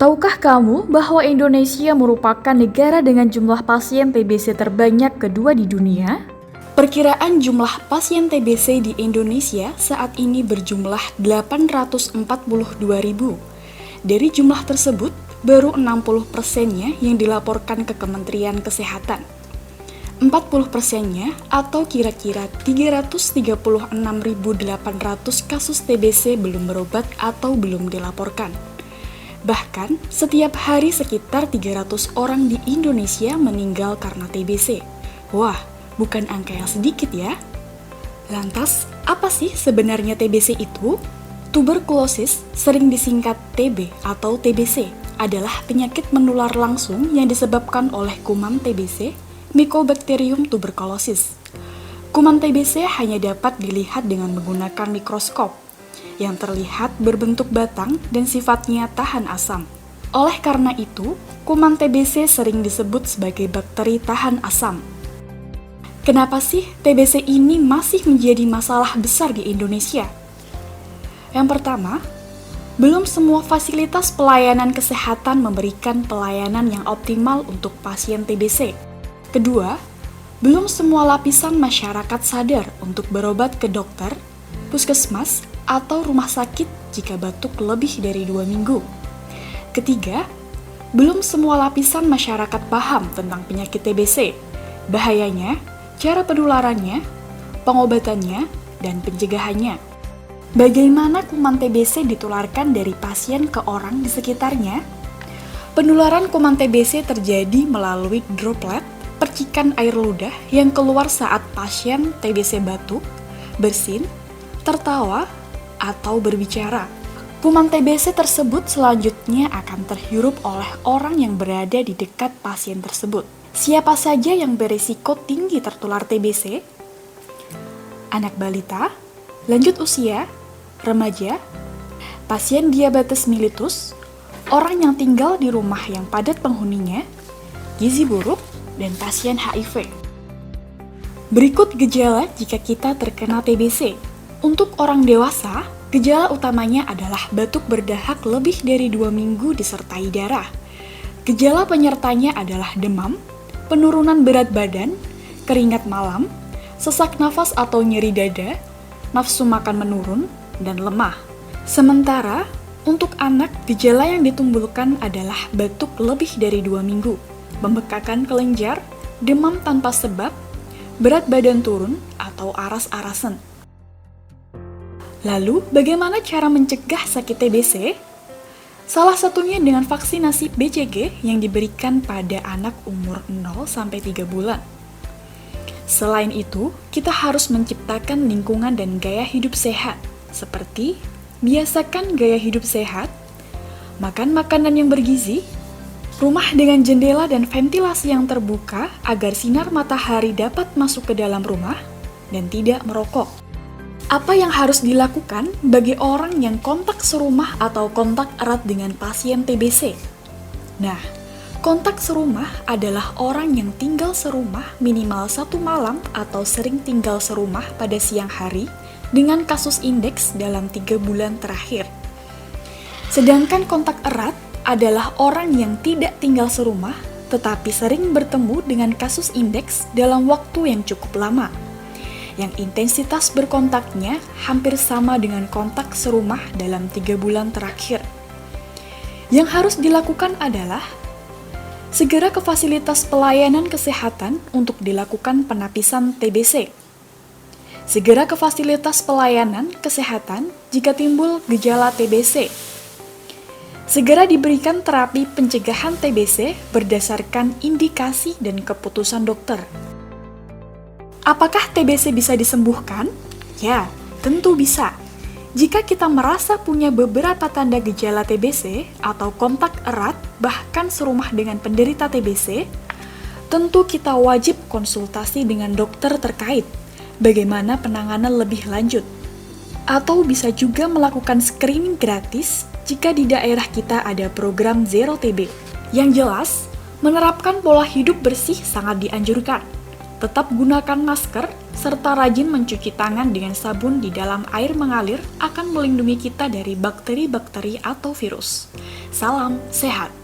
Tahukah kamu bahwa Indonesia merupakan negara dengan jumlah pasien TBC terbanyak kedua di dunia? Perkiraan jumlah pasien TBC di Indonesia saat ini berjumlah 842.000. Dari jumlah tersebut, baru 60%-nya yang dilaporkan ke Kementerian Kesehatan. 40%-nya atau kira-kira 336.800 kasus TBC belum berobat atau belum dilaporkan. Bahkan, setiap hari sekitar 300 orang di Indonesia meninggal karena TBC. Wah, bukan angka yang sedikit ya. Lantas, apa sih sebenarnya TBC itu? Tuberkulosis, sering disingkat TB atau TBC, adalah penyakit menular langsung yang disebabkan oleh kuman TBC, Mycobacterium tuberculosis. Kuman TBC hanya dapat dilihat dengan menggunakan mikroskop, yang terlihat berbentuk batang dan sifatnya tahan asam. Oleh karena itu, kuman TBC sering disebut sebagai bakteri tahan asam. Kenapa sih TBC ini masih menjadi masalah besar di Indonesia? Yang pertama, belum semua fasilitas pelayanan kesehatan memberikan pelayanan yang optimal untuk pasien TBC. Kedua, belum semua lapisan masyarakat sadar untuk berobat ke dokter, puskesmas, atau rumah sakit jika batuk lebih dari 2 minggu. Ketiga, belum semua lapisan masyarakat paham tentang penyakit TBC, bahayanya, cara penularannya, pengobatannya, dan pencegahannya. Bagaimana kuman TBC ditularkan dari pasien ke orang di sekitarnya? Penularan kuman TBC terjadi melalui droplet, percikan air ludah yang keluar saat pasien TBC batuk, bersin, tertawa, atau berbicara. Kuman TBC tersebut selanjutnya akan terhirup oleh orang yang berada di dekat pasien tersebut. Siapa saja yang berisiko tinggi tertular TBC? Anak balita, lanjut usia, remaja, pasien diabetes mellitus, orang yang tinggal di rumah yang padat penghuninya, gizi buruk, dan pasien HIV. Berikut gejala jika kita terkena TBC. Untuk orang dewasa, gejala utamanya adalah batuk berdahak lebih dari 2 minggu disertai darah. Gejala penyertanya adalah demam, penurunan berat badan, keringat malam, sesak nafas atau nyeri dada, nafsu makan menurun, dan lemah. Sementara, untuk anak, gejala yang ditimbulkan adalah batuk lebih dari 2 minggu, membekakan kelenjar, demam tanpa sebab, berat badan turun, atau aras-arasan. Lalu, bagaimana cara mencegah sakit TBC? Salah satunya dengan vaksinasi BCG yang diberikan pada anak umur 0-3 bulan. Selain itu, kita harus menciptakan lingkungan dan gaya hidup sehat, seperti biasakan gaya hidup sehat, makan makanan yang bergizi, rumah dengan jendela dan ventilasi yang terbuka agar sinar matahari dapat masuk ke dalam rumah, dan tidak merokok. Apa yang harus dilakukan bagi orang yang kontak serumah atau kontak erat dengan pasien TBC? Nah, kontak serumah adalah orang yang tinggal serumah minimal 1 malam atau sering tinggal serumah pada siang hari dengan kasus indeks dalam 3 bulan terakhir. Sedangkan kontak erat adalah orang yang tidak tinggal serumah tetapi sering bertemu dengan kasus indeks dalam waktu yang cukup lama, yang intensitas berkontaknya hampir sama dengan kontak serumah dalam 3 bulan terakhir. Yang harus dilakukan adalah segera ke fasilitas pelayanan kesehatan untuk dilakukan penapisan TBC. Segera ke fasilitas pelayanan kesehatan jika timbul gejala TBC. Segera diberikan terapi pencegahan TBC berdasarkan indikasi dan keputusan dokter. Apakah TBC bisa disembuhkan? Ya, tentu bisa. Jika kita merasa punya beberapa tanda gejala TBC atau kontak erat, bahkan serumah dengan penderita TBC, tentu kita wajib konsultasi dengan dokter terkait bagaimana penanganan lebih lanjut. Atau bisa juga melakukan screening gratis jika di daerah kita ada program Zero TB. Yang jelas, menerapkan pola hidup bersih sangat dianjurkan. Tetap gunakan masker, serta rajin mencuci tangan dengan sabun di dalam air mengalir akan melindungi kita dari bakteri-bakteri atau virus. Salam sehat!